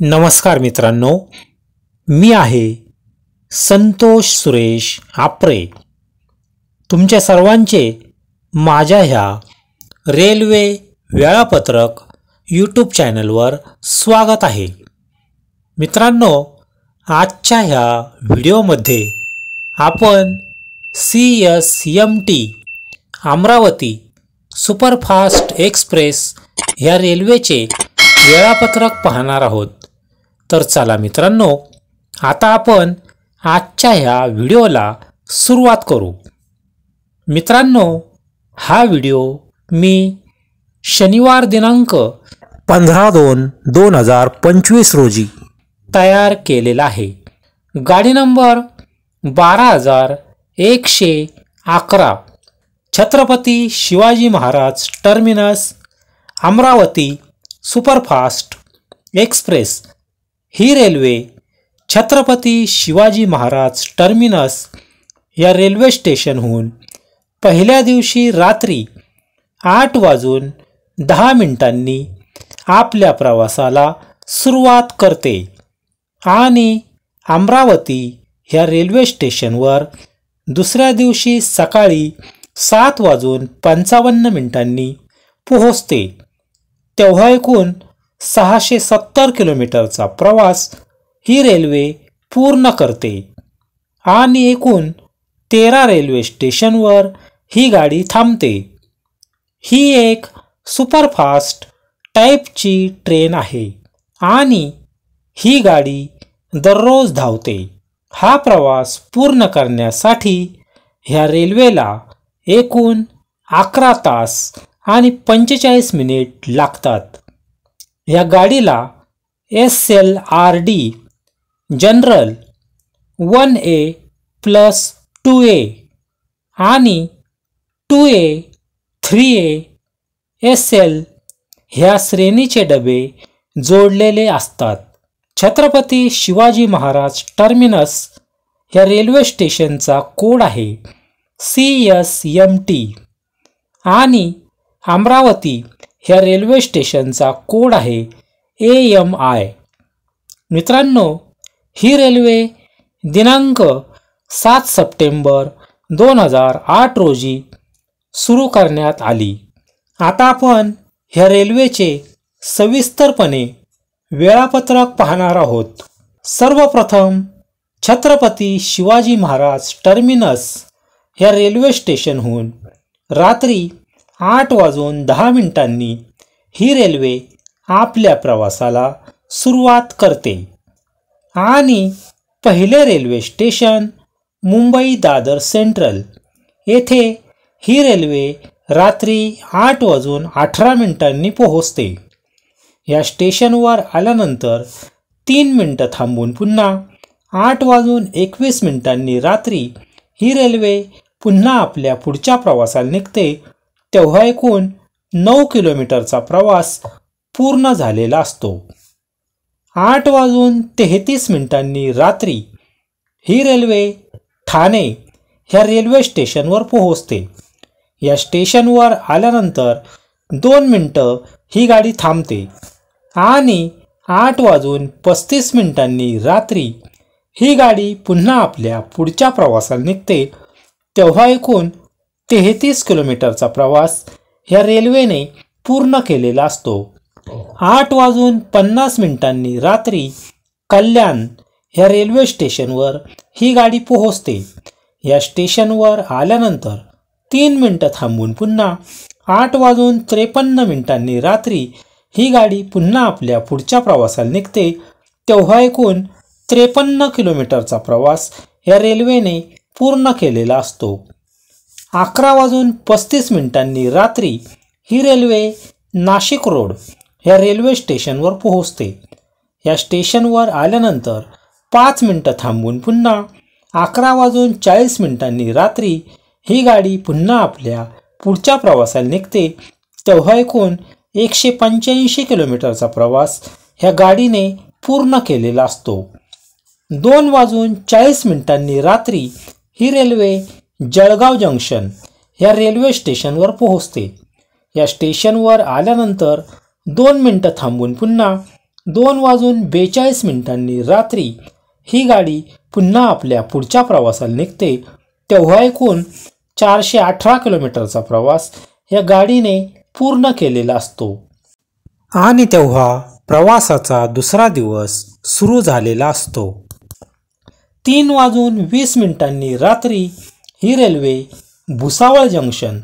नमस्कार मित्रांनो, मी आहे संतोष सुरेश आपरे. तुमच्या सर्वांचे माझ्या ह्या रेल्वे वेळापत्रक यूट्यूब चॅनलवर स्वागत आहे. मित्रांनो, आजच्या ह्या व्हिडिओमध्ये आपण CSMT अमरावती सुपरफास्ट एक्सप्रेस ह्या रेल्वेचे वेळापत्रक पाहणार आहोत. तर चला मित्रांनो, आता आपण आजच्या ह्या व्हिडिओला सुरुवात करू. मित्रांनो, हा व्हिडिओ मी शनिवार दिनांक 15/2/2025 रोजी तयार केलेला आहे. गाडी number 12111, Chhatrapati Shivaji Maharaj terminus Amravati superfast express. ही रेल्वे छत्रपती शिवाजी महाराज टर्मिनस या रेल्वे स्टेशनहून पहिल्या दिवशी रात्री 8:10 आपल्या प्रवासाला सुरुवात करते आणि अमरावती ह्या रेल्वे स्टेशनवर दुसऱ्या दिवशी सकाळी 7:55 पोहोचते. तेव्हा एकूण 670 किलोमीटरचा प्रवास ही रेल्वे पूर्ण करते आणि एकूण 13 रेल्वे स्टेशनवर ही गाडी थांबते. ही एक सुपरफास्ट टाईपची ट्रेन आहे आणि ही गाडी दररोज धावते. हा प्रवास पूर्ण करण्यासाठी ह्या रेल्वेला एकूण 11 तास आणि 45 मिनिट लागतात. या गाडीला SLRD जनरल 1A+2A आणि 2A 3A SL ह्या श्रेणीचे डबे जोडलेले असतात. छत्रपती शिवाजी महाराज टर्मिनस ह्या रेल्वे स्टेशनचा कोड आहे CSMT आणि अमरावती ह्या रेल्वे स्टेशनचा कोड आहे AMI. मित्रांनो, ही रेल्वे दिनांक 7 सप्टेंबर 2008 रोजी सुरू करण्यात आली. आता आपण ह्या रेल्वेचे सविस्तरपणे वेळापत्रक पाहणार आहोत. सर्वप्रथम छत्रपती शिवाजी महाराज टर्मिनस ह्या रेल्वे स्टेशनहून रात्री 8:10 ही रेल्वे आपल्या प्रवासाला सुरुवात करते आणि पहिले railway station Mumbai Dadar central येथे ही रेल्वे रात्री 8:18 पोहोचते. या स्टेशनवर आल्यानंतर 3 मिनिटं थांबून पुन्हा 8:21 रात्री ही रेल्वे पुन्हा आपल्या पुढच्या प्रवासाला निघते. तेव्हा एकूण 9 किलोमीटरचा प्रवास पूर्ण झालेला असतो. 8:33 रात्री ही रेल्वे ठाणे ह्या रेल्वे स्टेशनवर पोहोचते. या स्टेशनवर आल्यानंतर 2 मिनिटं ही गाडी थांबते आणि 8:35 रात्री ही गाडी पुन्हा आपल्या पुढच्या प्रवासाला निघते. तेव्हा एकूण 33 किलोमीटरचा प्रवास ह्या रेल्वेने पूर्ण केलेला असतो. 8:50 रात्री कल्याण ह्या रेल्वे स्टेशनवर ही गाडी पोहोचते. या स्टेशनवर आल्यानंतर 3 मिनिटं थांबून पुन्हा 8:53 रात्री ही गाडी पुन्हा आपल्या पुढच्या प्रवासाला निघते. तेव्हा एकूण 53 किलोमीटरचा प्रवास ह्या रेल्वेने पूर्ण केलेला असतो. 11:35 रात्री ही रेल्वे नाशिक रोड ह्या रेल्वे स्टेशनवर पोहोचते. या स्टेशनवर आल्यानंतर 5 मिनिटं थांबून पुन्हा 11:40 रात्री ही गाडी पुन्हा आपल्या पुढच्या प्रवासाला निघते. तेव्हा एकूण 185 किलोमीटरचा प्रवास ह्या गाडीने पूर्ण केलेला असतो. 2:40 रात्री ही रेल्वे जळगाव जंक्शन ह्या रेल्वे स्टेशनवर पोहोचते. या स्टेशनवर आल्यानंतर 2 मिनिटं थांबून पुन्हा 2:42 रात्री ही गाडी पुन्हा आपल्या पुढच्या प्रवासाला निघते, तेव्हा एकूण 418 किलोमीटरचा प्रवास या गाडीने पूर्ण केलेला असतो. आणि तेव्हा प्रवासाचा दुसरा दिवस सुरू झालेला असतो. 3:20 रात्री ही रेल्वे भुसावळ जंक्शन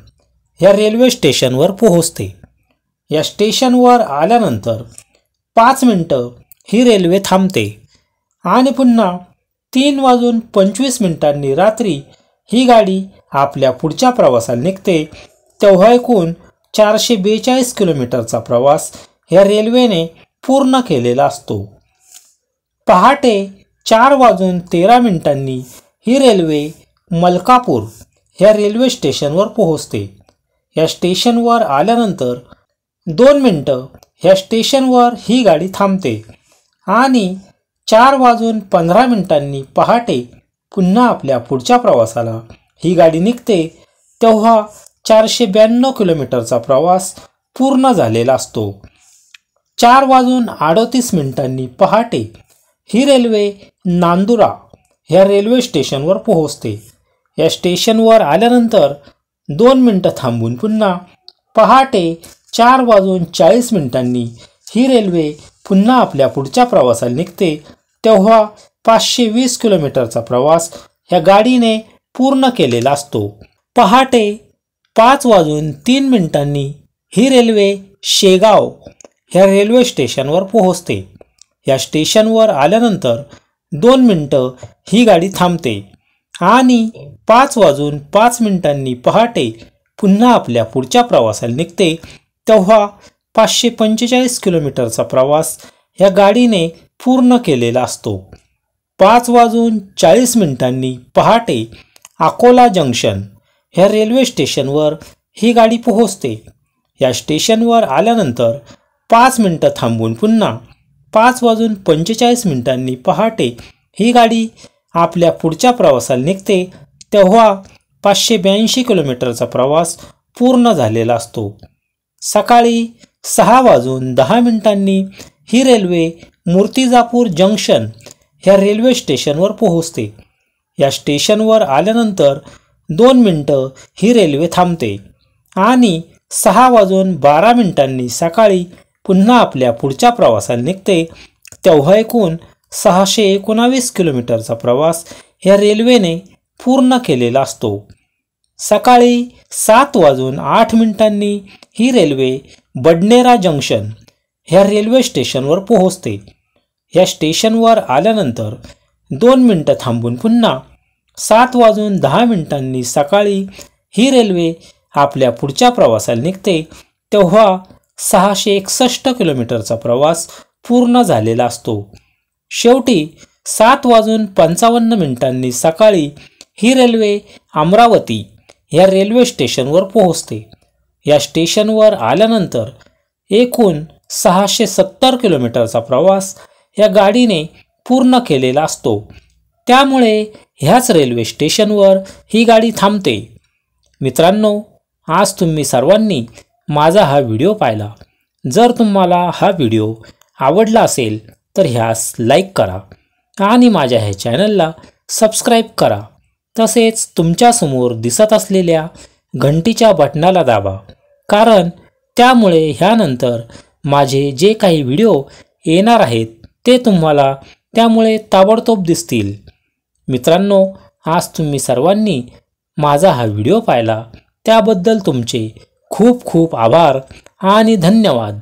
या रेल्वे स्टेशनवर पोहोचते. या स्टेशनवर आल्यानंतर 5 मिनिटं ही रेल्वे थांबते आणि पुन्हा 3:25 रात्री ही गाडी आपल्या पुढच्या प्रवासाला निघते, तेव्हा एकूण 442 किलोमीटरचा प्रवास या रेल्वेने पूर्ण केलेला असतो. पहाटे 4:13 ही रेल्वे मलकापूर या रेल्वे स्टेशनवर पोहोचते. या स्टेशनवर आल्यानंतर 2 मिनिटं ह्या स्टेशनवर ही गाडी थांबते आणि 4:15 पहाटे पुन्हा आपल्या पुढच्या प्रवासाला ही गाडी निघते, तेव्हा 492 किलोमीटरचा प्रवास पूर्ण झालेला असतो. 4:38 पहाटे ही रेल्वे नांदुरा ह्या रेल्वे स्टेशनवर पोहोचते. या स्टेशनवर आल्यानंतर 2 मिनिटं थांबून पुन्हा पहाटे 4:40 ही रेल्वे पुन्हा आपल्या पुढच्या प्रवासाला निघते, तेव्हा 520 किलोमीटरचा प्रवास या गाडीने पूर्ण केलेला असतो. पहाटे 5:03 ही रेल्वे शेगाव ह्या रेल्वे स्टेशनवर पोहोचते. या स्टेशनवर आल्यानंतर 2 मिनिटं ही गाडी थांबते आणि 5:05 पहाटे पुन्हा आपल्या पुढच्या प्रवासाला निघते, तेव्हा 545 किलोमीटरचा प्रवास या गाडीने पूर्ण केलेला असतो. 5:40 पहाटे अकोला जंक्शन ह्या रेल्वे स्टेशनवर ही गाडी पोहोचते. या स्टेशनवर आल्यानंतर 5 मिनिटं थांबून पुन्हा 5:45 पहाटे ही गाडी आपल्या पुढच्या प्रवासाला निघते, तेव्हा 582 किलोमीटरचा प्रवास पूर्ण झालेला असतो. सकाळी 6:10 ही रेल्वे मूर्तिजापूर जंक्शन ह्या रेल्वे स्टेशनवर पोहोचते. या स्टेशनवर आल्यानंतर 2 मिनिटं ही रेल्वे थांबते आणि 6:12 सकाळी पुन्हा आपल्या पुढच्या प्रवासाला निघते, तेव्हा एकूण 619 किलोमीटरचा प्रवास या रेल्वेने पूर्ण केलेला असतो. सकाळी 7:08 ही रेल्वे बडनेरा जंक्शन ह्या रेल्वे स्टेशनवर पोहोचते. या स्टेशनवर आल्यानंतर 2 मिनिटं थांबून पुन्हा 7:10 सकाळी ही रेल्वे आपल्या पुढच्या प्रवासाला निघते, तेव्हा 661 किलोमीटरचा प्रवास पूर्ण झालेला असतो. शेवटी 7:55 सकाळी ही रेल्वे अमरावती या रेल्वे स्टेशनवर पोहोचते. या स्टेशनवर आल्यानंतर एकूण 670 किलोमीटरचा प्रवास या गाडीने पूर्ण केलेला असतो. त्यामुळे ह्याच रेल्वे स्टेशनवर ही गाडी थांबते. मित्रांनो, आज तुम्ही सर्वांनी माझा हा व्हिडिओ पाहिला. जर तुम्हाला हा व्हिडिओ आवडला असेल तर ह्यास लाईक करा आणि माझ्या ह्या चॅनलला सबस्क्राईब करा. तसेच तुमच्यासमोर दिसत असलेल्या घंटीच्या बटनाला दाबा, कारण त्यामुळे ह्यानंतर माझे जे काही व्हिडिओ येणार आहेत ते तुम्हाला त्यामुळे ताबडतोब दिसतील. मित्रांनो, आज तुम्ही सर्वांनी माझा हा व्हिडिओ पाहिला त्याबद्दल तुमचे खूप खूप आभार आणि धन्यवाद.